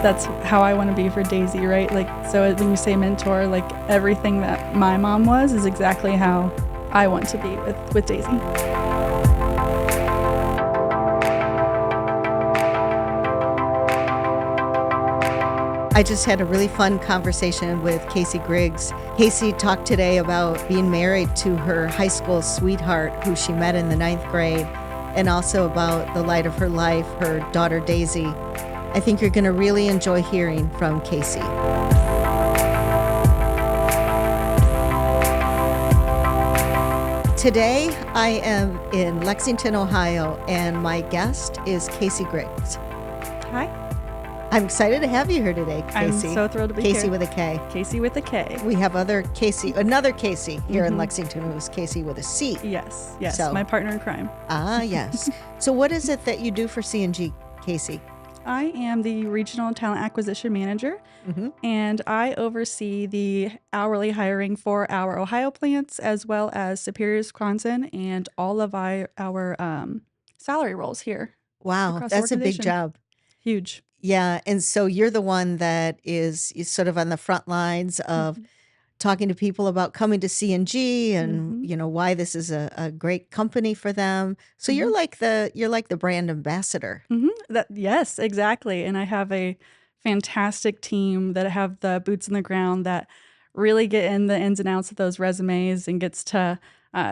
that's how I want to be for Daisy, right? Like, so when you say mentor, like everything that my mom was is exactly how I want to be with Daisy. I just had a really fun conversation with Kaci Griggs. Kaci talked today about being married to her high school sweetheart who she met in the 9th grade, and also about the light of her life, her daughter Daisy. I think you're going to really enjoy hearing from Kaci. Today I am in Lexington, Ohio, and my guest is Kaci Griggs. Hi. I'm excited to have you here today, Kaci. I'm so thrilled to be here. Kaci with a K. Kaci with a K. We have another Kaci here in Lexington, who's Kaci with a C. Yes, So- my partner in crime. Ah, yes. So what is it that you do for C&G, Kaci? I am the Regional Talent Acquisition Manager, and I oversee the hourly hiring for our Ohio plants, as well as Superior, Wisconsin, and all of our salary roles here. Wow, Across the that's a big organization. job. Huge. Yeah, and so you're the one that is sort of on the front lines of talking to people about coming to C&G and you know why this is a great company for them. So you're like the brand ambassador. Yes, exactly. And I have a fantastic team that have the boots on the ground that really get in the ins and outs of those resumes and gets to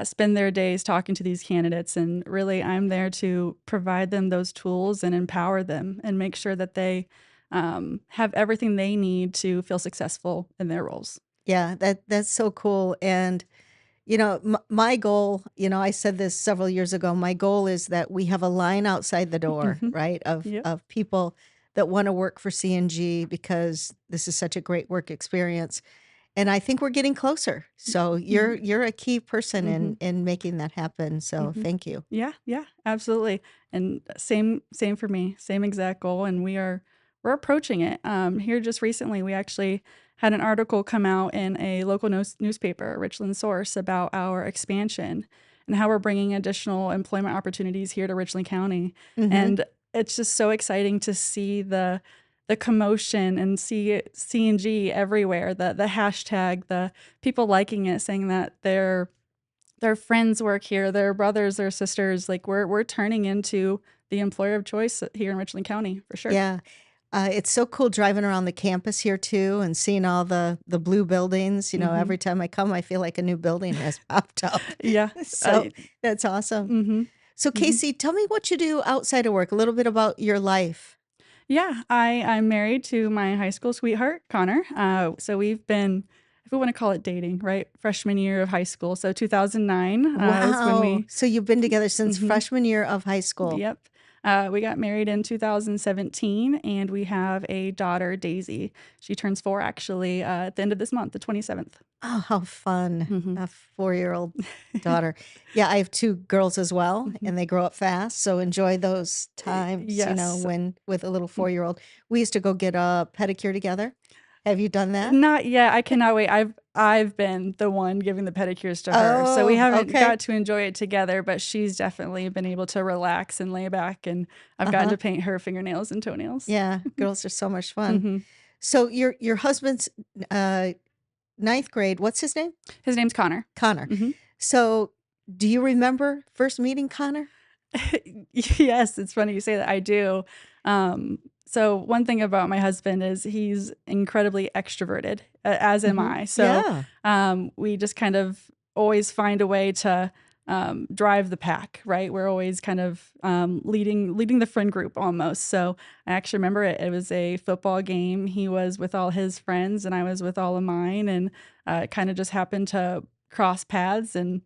spend their days talking to these candidates. And really, I'm there to provide them those tools and empower them and make sure that they have everything they need to feel successful in their roles. Yeah, that's so cool. And you know, my goal, you know, I said this several years ago, my goal is that we have a line outside the door, right, Yep. of people that want to work for C&G because this is such a great work experience. And I think we're getting closer. So you're a key person in making that happen. So thank you. Yeah, absolutely. And same for me, same exact goal. And we're approaching it. Here just recently, we actually had an article come out in a local newspaper, Richland Source, about our expansion and how we're bringing additional employment opportunities here to Richland County. And it's just so exciting to see the commotion and see C&G everywhere, the hashtag, the people liking it, saying that their friends work here, their brothers, their sisters. Like we're turning into the employer of choice here in Richland County for sure. Yeah. It's so cool driving around the campus here too and seeing all the blue buildings. You know, every time I come, I feel like a new building has popped up. Yeah. So that's awesome. So Kaci, tell me what you do outside of work, a little bit about your life. Yeah, I'm married to my high school sweetheart, Connor. So we've been, if we want to call it dating, right? Freshman year of high school. So 2009 is when Wow. So you've been together since freshman year of high school. Yep. We got married in 2017, and we have a daughter, Daisy. She turns 4 actually at the end of this month, the 27th. Oh, how fun. A 4-year-old daughter. Yeah, I have 2 girls as well, and they grow up fast. So enjoy those times, you know, Yes. when with a little 4-year-old. We used to go get a pedicure together. Have you done that? Not yet. I cannot wait. I've been the one giving the pedicures to her. So we Oh, haven't okay. got to enjoy it together, but she's definitely been able to relax and lay back, and I've gotten to paint her fingernails and toenails. Yeah, girls are so much fun. So your husband's 9th grade, what's his name? His name's Connor. Connor. So do you remember first meeting Connor? Yes, it's funny you say that. I do. So one thing about my husband is he's incredibly extroverted, as am I. So we just kind of always find a way to drive the pack, right? We're always kind of leading the friend group almost. So I actually remember it. It was a football game. He was with all his friends, and I was with all of mine, and it kind of just happened to cross paths. And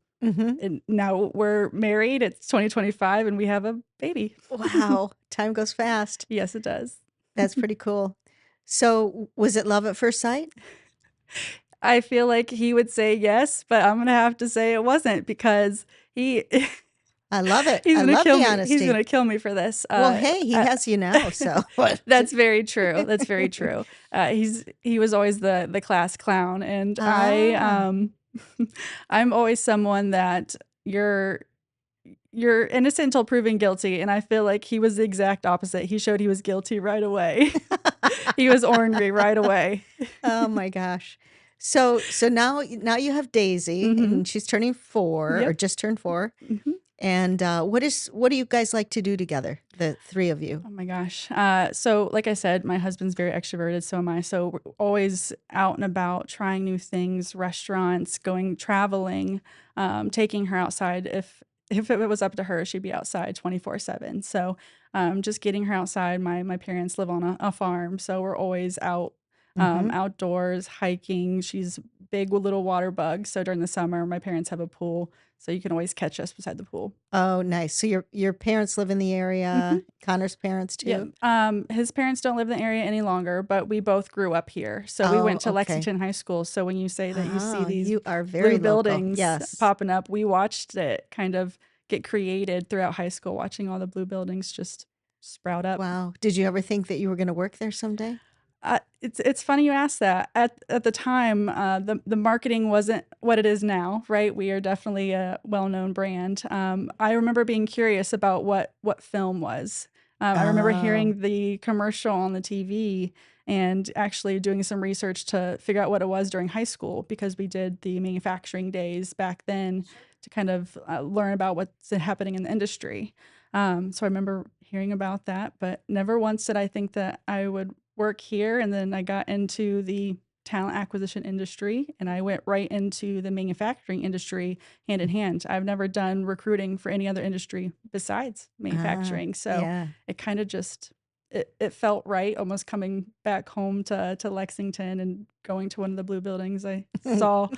now we're married. It's 2025, and we have a baby. Wow, time goes fast. Yes, it does. That's pretty cool. So was it love at first sight? I feel like he would say yes, but I'm going to have to say it wasn't, because I love it. he's I going to love kill the me. honesty. He's going to kill me for this. Well, hey, he has you now, so. That's very true. That's very true. He was always the class clown, and I'm always someone that you're innocent until proven guilty, and I feel like he was the exact opposite. He showed he was guilty right away. He was ornery right away. Oh my gosh. So now you have Daisy, Mhm. and she's turning 4 or Yep. just turned 4. Mhm. And, what do you guys like to do together, the 3 of you? Oh my gosh. So like I said, my husband's very extroverted, so am I. So we're always out and about trying new things, restaurants, going traveling, taking her outside. If it was up to her, she'd be outside 24/7. So just getting her outside. My parents live on a farm, so we're always out Mhm. outdoors, hiking. She's big with little water bugs. So during the summer, my parents have a pool, so you can always catch us beside the pool. Oh, nice. So your parents live in the Mhm. area, Connor's parents Yeah, too? his parents don't live in the area any longer, but we both grew up here. So we Oh, went to okay. Lexington High School. So when you say that you see Oh, these you are blue very local. buildings Yes. popping up, we watched it kind of get created throughout high school, watching all the blue buildings just sprout up. Wow. Did you ever think that you were gonna work there someday? It's funny you ask that. At the time, the marketing wasn't what it is now, right? We are definitely a well-known brand. I remember being curious about what film was. I remember Oh. hearing the commercial on the TV and actually doing some research to figure out what it was during high school because we did the manufacturing days back then to kind of learn about what's happening in the industry. So I remember hearing about that, but never once did I think that I would work here. And then I got into the talent acquisition industry and I went right into the manufacturing industry hand in hand. I've never done recruiting for any other industry besides Ah, manufacturing. So yeah. it kind of just it felt right almost coming back home to Lexington and going to one of the blue buildings I saw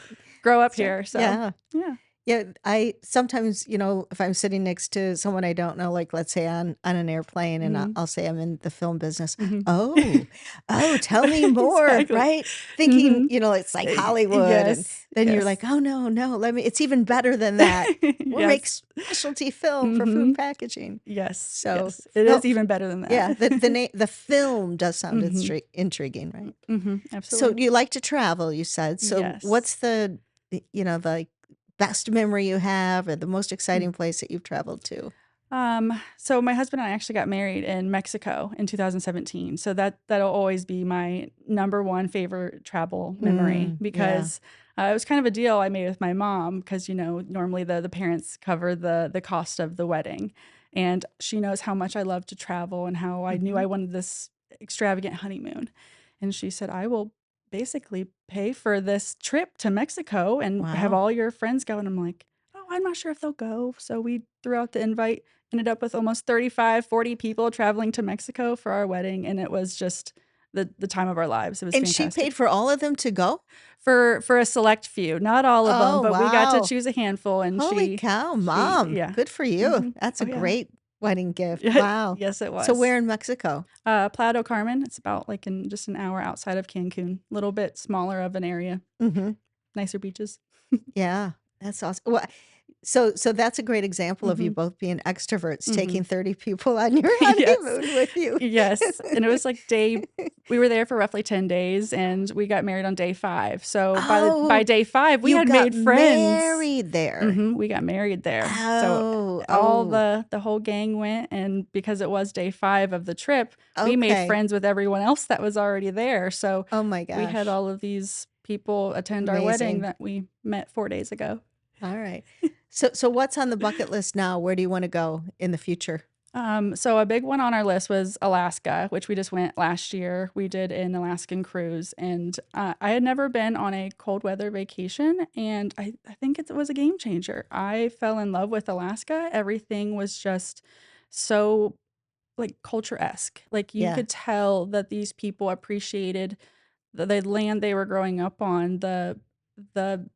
grow up So here. So yeah. yeah. Yeah, I sometimes, if I'm sitting next to someone I don't know, like let's say on an airplane, and Hmm. I'll say I'm in the film business. Hmm. Oh, oh, tell me more, Exactly. right? Thinking, Hmm. it's like Hollywood, and Yes. then you're Yes. like, oh no, no, it's even better than that. We'll make Yes. specialty film for food Mhm. packaging. Yes, So, yes. It is even better than yeah, that. the film does sound Mhm. intriguing, right? Mhm. So Absolutely. you like to travel, you said. So Yes. what's the best memory you have or the most Mm. exciting place that you've traveled to? So my husband and I actually got married in Mexico in 2017. So that'll always be my number one favorite travel memory Mm, yeah. because it was kind of a deal I made with my mom because normally the parents cover the cost of the wedding, and she knows how much I love to travel and how I knew Mhm. I wanted this extravagant honeymoon, and she said I will basically pay for this trip to Mexico and have Wow. all your friends go, and I'm like, oh, I'm not sure if they'll go. So we threw out the invite. Ended up with almost 35, 40 people traveling to Mexico for our wedding, and it was just the time of our lives. It was And she paid fantastic. for all of them to go? For a select few, not all of them, Oh, but we got to wow. choose a handful, and Holy she cow, she mom. yeah. Good for you. Mhm. That's a Oh, yeah. great wedding gift. Yeah, Wow. yes, it So was. where in Mexico? Playa del Carmen, it's about, like, in just an hour outside of Cancun, a little bit smaller of an area, Mhm. nicer beaches. Yeah, that's awesome. Well, so that's a great example of you Mhm, both being extroverts, taking mhm. 30 people on your Yes. honeymoon with you. Yes, and it was like we were there for roughly 10 days, and we got married on day 5. So by Oh, day 5, we you had got made friends. married there. Mhm, we got married there. So Oh, all oh, the whole gang went, and because it was day 5 of the trip, we made okay. friends with everyone else that was already there. So Oh my we had gosh. all of these people attend our wedding Amazing. that we met 4 days ago. All right. So what's on the bucket list now? Where do you want to go in the future? So a big one on our list was Alaska, which we just went last year. We did an Alaskan cruise, and I had never been on a cold weather vacation, and I think it was a game changer. I fell in love with Alaska. Everything was just so like culture-esque. Like you Yeah. could tell that these people appreciated the land they were growing up on, the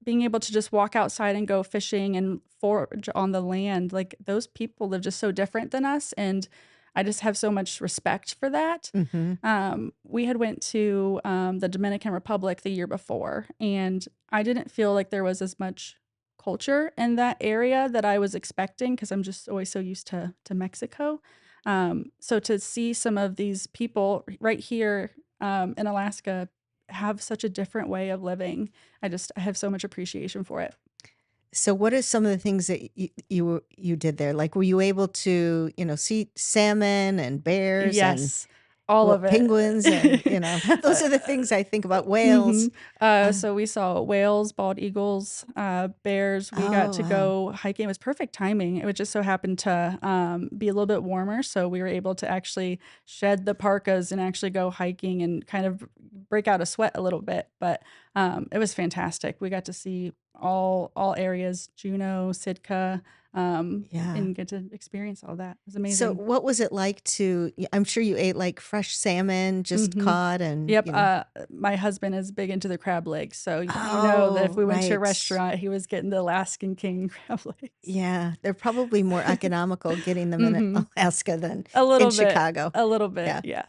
being able to just walk outside and go fishing and forage on the land, like, those people live just so different than us, and I just have so much respect for that. Mhm. We had went to, the Dominican Republic the year before, and I didn't feel like there was as much culture in that area that I was expecting because 'cause I'm just always so used to Mexico. So to see some of these people right here, in Alaska have such a different way of living. I have so much appreciation for it. So what are some of the things that you did there? Like, were you able to, see salmon and bears and Yes. All of it. penguins and, those are the things I think about. Whales. Mhm. So we saw whales, bald eagles, bears. We got Oh, to wow. go hiking. It was perfect timing. It would just so happen to be a little bit warmer, so we were able to actually shed the parkas and actually go hiking and kind of break out a sweat a little bit. But it was fantastic. We got to see all areas, Juneau, Sitka, Yeah. and get to experience all that. It was So amazing. what was it like I'm sure you ate like fresh salmon just Mhm. caught and, Yep, my husband is big into the crab legs, so you know that if Oh, we went to a right. restaurant, he was getting the Alaskan king crab legs. Yeah, they're probably more economical getting them in Mhm. Alaska than in Chicago. A little bit, Yeah. yeah.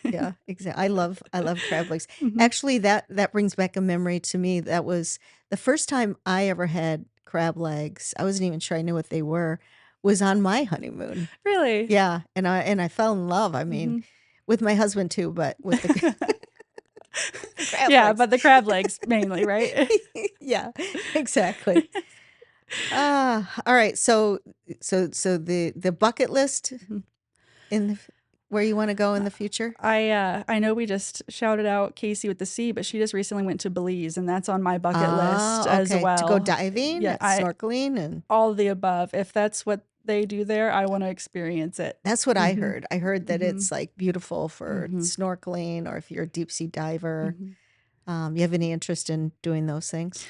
Yeah, exactly. I love crab legs. Mhm. Actually, that brings back a memory to me. That was the first time I ever had crab legs. I wasn't even sure I knew what they were. Was on my honeymoon. Really? Yeah, and I fell in love. I mean, Mhm. with my husband too, but with the the crab Yeah, legs. but the crab legs mainly, right? Yeah, exactly. All right. So the bucket list Mhm. in where you want to go in the future? I know we just shouted out Casey with the C, but she just recently went to Belize, and that's on my bucket list Ah, as okay. To go well. diving, Yeah, I snorkeling, and all of the above. If that's what they do there, I wanna experience it. that's what I Mhm. heard. I heard that Mhm. it's like beautiful for Mhm. snorkeling or if you're a deep sea diver. Mhm. You have any interest in doing those things?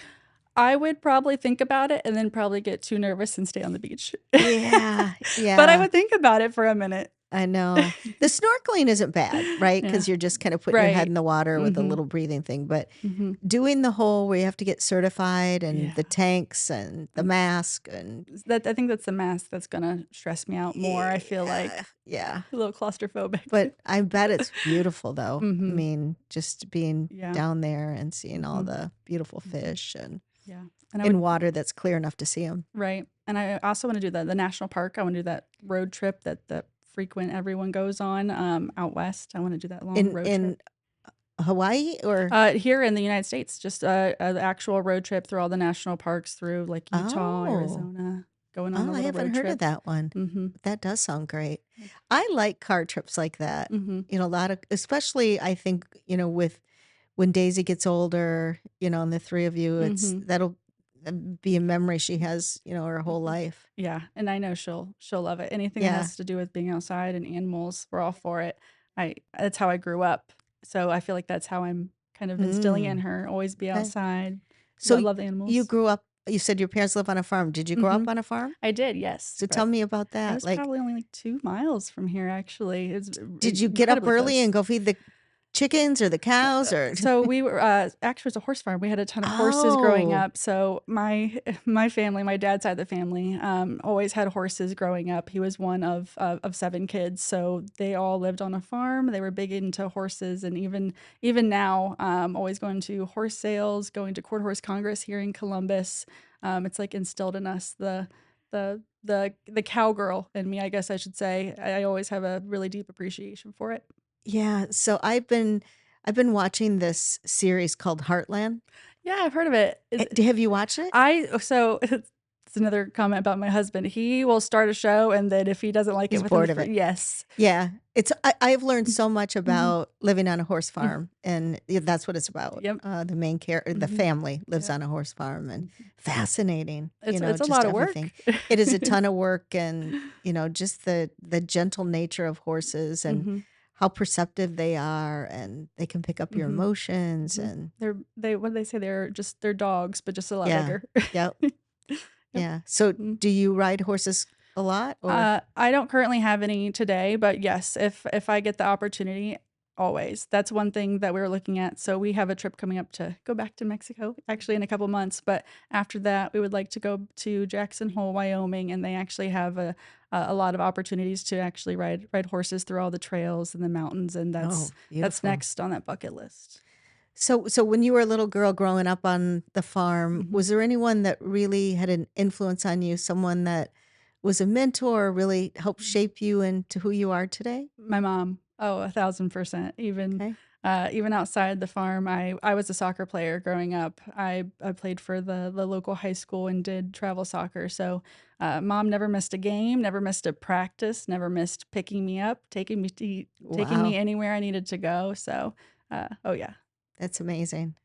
I would probably think about it and then probably get too nervous and stay on the beach. Yeah, But I yeah. would think about it for a minute. I know. The snorkeling isn't bad, right? Yeah. Because you're just kind of putting your head Right. in the water with a Mhm. little breathing thing. But Mhm. doing the whole where you have to get certified and Yeah. the tanks and the mask and That I think that's the mask that's gonna stress me out more, I feel yeah, like. yeah. A little claustrophobic. But I bet it's beautiful though. I Mhm. mean, just being Yeah. down there and seeing all Mhm. the beautiful Mhm. fish and Yeah. And I in would water that's clear enough to see them. right. And I also wanna do the national park. I wanna do that road trip that frequent everyone goes on, out west. I wanna do that long road In trip. Hawaii or Here in the United States, just a actual road trip through all the national parks through, like, Utah, oh. Arizona, going on Oh, a I little haven't road heard of trip. that one. Mhm. That does sound great. I like car trips like that. Mhm. A lot of especially I think, with when Daisy gets older, and the 3 of you, Mhm. that'll be a memory she has, her whole Mhm. life. Yeah, and I know she'll love it. Anything that Yeah. has to do with being outside and animals, we're all for it. I That's how I grew up, so I feel like that's how I'm kind of instilling in Mm, her, always be okay. outside, So love the you animals. grew up you said your parents live on a farm. Did you grow up Mhm. on a farm? I did, yes, So tell but me about it that. was Like, probably only, like, 2 miles from here, actually. It's did you get up incredibly early close. and go feed the chickens or the cows or So we were, actually, it was a horse farm. We had a ton of horses growing Oh, up. So my family, my dad's side of the family, always had horses growing up. He was one of 7 kids, so they all lived on a farm. They were big into horses, and even now, always going to horse sales, going to Quarter Horse Congress here in Columbus. It's like instilled in us the cowgirl in me, I guess I should say. I always have a really deep appreciation for it. yeah. So I've been watching this series called Heartland. Yeah, I've heard of it. Have you watched it? So it's another comment about my husband. He will start a show, and then if he doesn't like it He's within the bored of fir it. yes. Yeah, I've learned so much Mhm. about living on a horse Mm. farm, and yeah, that's what it's about. Yep. The Mhm. family lives Yep. on a horse farm, and Mhm. fascinating. It's a Just lot of everything. work. It is a ton of work, and just the gentle nature of horses and Mhm. how perceptive they are, and they can pick up your Mhm. emotions, Mhm. and They what do they say? They're dogs, but just a lot yeah, bigger. yep, Yep. yeah. So, Mm. do you ride horses a lot, or I don't currently have any today, but yes, if I get the opportunity, always. That's one thing that we're looking at. So we have a trip coming up to go back to Mexico, actually in a couple months. But after that, we would like to go to Jackson Hole, Wyoming, and they actually have a lot of opportunities to actually ride horses through all the trails and the mountains, and oh, that's beautiful. next on that bucket list. So when you were a little girl growing up on the farm, Mhm. was there anyone that really had an influence on you? Someone that was a mentor, really helped shape you into who you are today? My mom. Oh, 1,000%. Okay. Even outside the farm, I was a soccer player growing up. I played for the local high school and did travel soccer. So Mom never missed a game, never missed a practice, never missed picking me up, taking me Wow. anywhere I needed to go. So, oh yeah. That's amazing.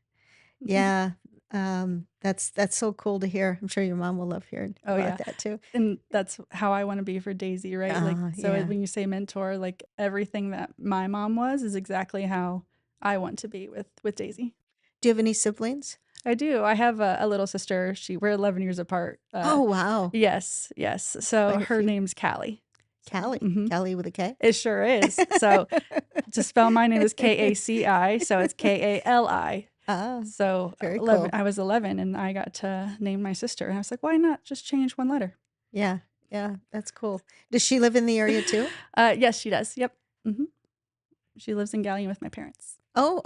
Yeah. That's so cool to hear. I'm sure your mom will love hearing Oh about yeah. that too. And that's how I want to be for Daisy, right? Like, so Yeah. when you say mentor, like everything that my mom was is exactly how I want to be with Daisy. Do you have any siblings? I do. I have a little sister. We're 11 years apart. Oh, wow. Yes, yes. So Quite a her few. name's Callie. So, Callie. Callie with a K? it sure is. So to spell my name is Kaci, so it's Kali. Ah, So very 11, cool. I was 11 and I got to name my sister. And I was like, why not just change one letter? Yeah. Yeah. That's cool. Does she live in the area too? Yes, she does. Yep. hmm She lives in Gallion with my parents. Oh,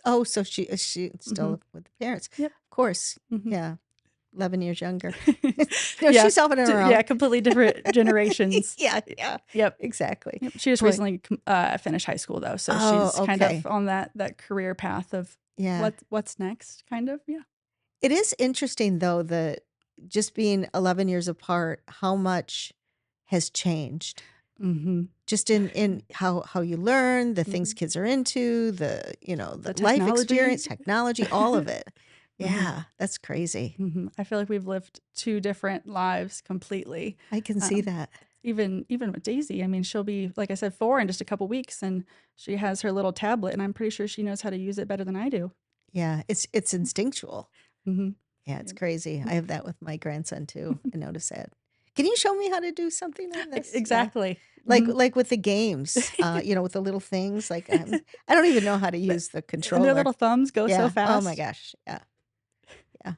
oh, so she is she hmm still with the parents? Yep. Of course. hmm Yeah. 11 years younger. No, yeah. she's off on her Yeah. own. Completely different generations. Yeah, yeah. Yep. Exactly. Yep. She just Boy. recently finished high school though, so Oh, she's kind okay. of on that career path of Yeah. what's next, kind of. Yeah. It is interesting though that just being 11 years apart, how much has changed. hmm Just in how you learn, the things hmm kids are into, the The life technology. experience, technology, all of it. hmm Yeah, that's crazy. I feel like we've lived two different lives completely. I can see Um, that. even with Daisy, I mean, she'll be like I said, 4 in just a couple weeks, and she has her little tablet, and I'm pretty sure she knows how to use it better than I do. Yeah, it's instinctual. hmm Yeah, it's Yep. crazy. I have that with my grandson too. I notice that. Can you show me how to do something on this? Yeah. Exactly. Like with the games, with the little things, I don't even know how to But- use the and their controller. little thumbs go so Yeah. Oh my fast. gosh. Yeah. Yeah.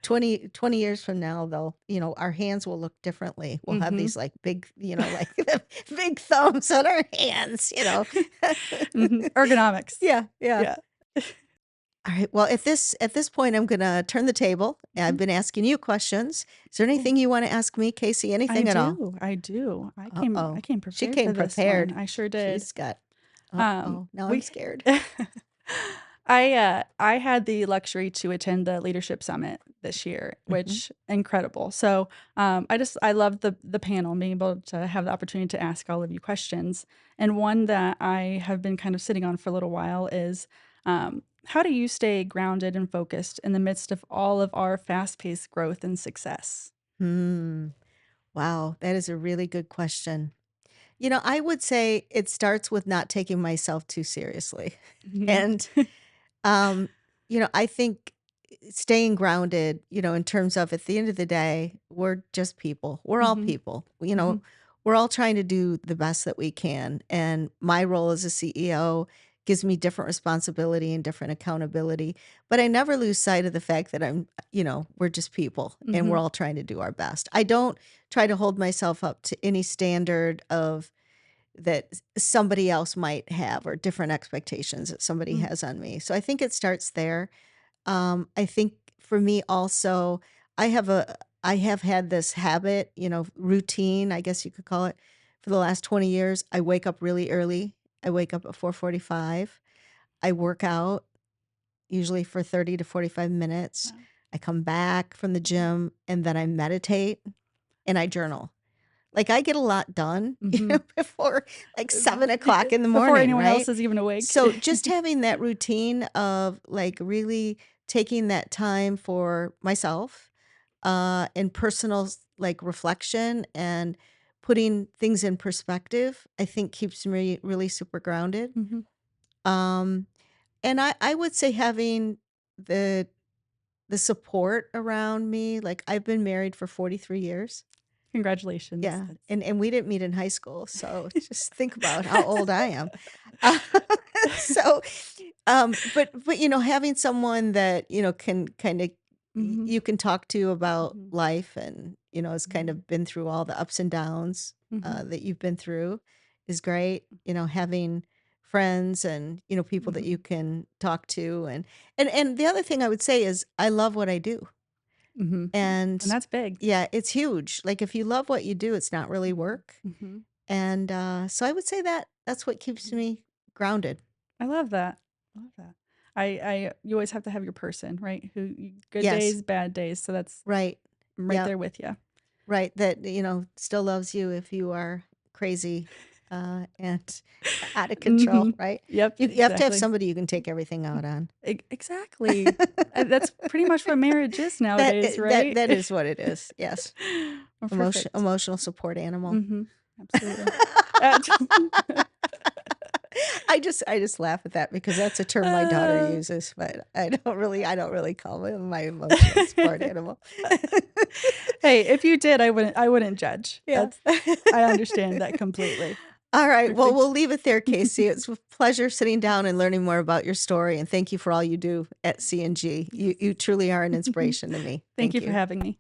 20 years from now, our hands will look differently. We'll have hmm these like big, like big thumbs on our hands. Ergonomics. Yeah. Yeah. Yeah. All right. Well, at this point, I'm gonna turn the table. I've Mhm. been asking you questions. Is there Cool. anything you want to ask me, Casey? I Anything at all? do. I do. I Uh-oh. came She prepared came for this one. prepared. I sure did. She's got Um, uh-oh. Now I'm we scared. I had the luxury to attend the leadership summit this year, Mhm. which incredible. So I love the panel and being able to have the opportunity to ask all of you questions. And one that I have been kind of sitting on for a little while is how do you stay grounded and focused in the midst of all of our fast-paced growth and success? Hmm. Wow, that is a really good question. I would say it starts with not taking myself too seriously. Mhm. And Um, I think staying grounded, in terms of at the end of the day, we're just people. We're all Mhm. people. Mhm. We're all trying to do the best that we can. And my role as a CEO gives me different responsibility and different accountability. But I never lose sight of the fact that we're just people and we're Mhm. all trying to do our best. I don't try to hold myself up to any standard of that somebody else might have or different expectations that somebody Mhm. has on me. So I think it starts there. I think for me also, I have had this habit, routine, I guess you could call it, for the last 20 years. I wake up really early. I wake up at 4:45. I work out usually for 30 to 45 minutes. Wow. I come back from the gym and then I meditate and I journal. Like, I get a lot done, Mhm. before, like, 7 o'clock in the Before morning, anyone else right? is even awake. So, just having that routine of, like, really taking that time for myself, and personal like, reflection and putting things in perspective, I think keeps me really super grounded. Mhm. Um, and I would say having the the support around me, like, I've been married for 43 years. Congratulations. Yeah, That's and we didn't meet in high school, so just think about how old I am. Uh, so, but having someone that, can kinda Mhm. you can talk to about Mhm. life and, has kind Mhm. of been through all the ups and downs, Mhm. that you've been through is great. Having friends and, people that you Mhm. can talk to and the other thing I would say is I love what I do. Mhm. And And that's big. yeah, it's huge. Like if you love what you do, it's not really Mhm. work. Mhm. And so I would say that that's what keeps Mhm. me grounded. I love that. I love that. You always have to have your person, right? Good Yes, days, bad days. So that's right. I'm right Yeah. there with you. Right, that, still loves you if you are crazy, and out of control, Mhm. right? Yep, You have to have exactly. somebody you can take everything out on. Exactly. That's pretty much what marriage is That nowadays, I that right? that is what it is, yes. Well, perfect. Emotional support animal. Mhm. Absolutely. Uh, I just laugh at that because that's a term my daughter uh, uses, but I don't really call him my emotional support animal. Hey, if you did, I wouldn't judge. Yeah. I understand that completely. All right. Well, Perfect. we'll leave it there, Casey. It's a pleasure sitting down and learning more about your story, and thank you for all you do at C&G. You truly are an inspiration to me. Thank Thank you for you. having me.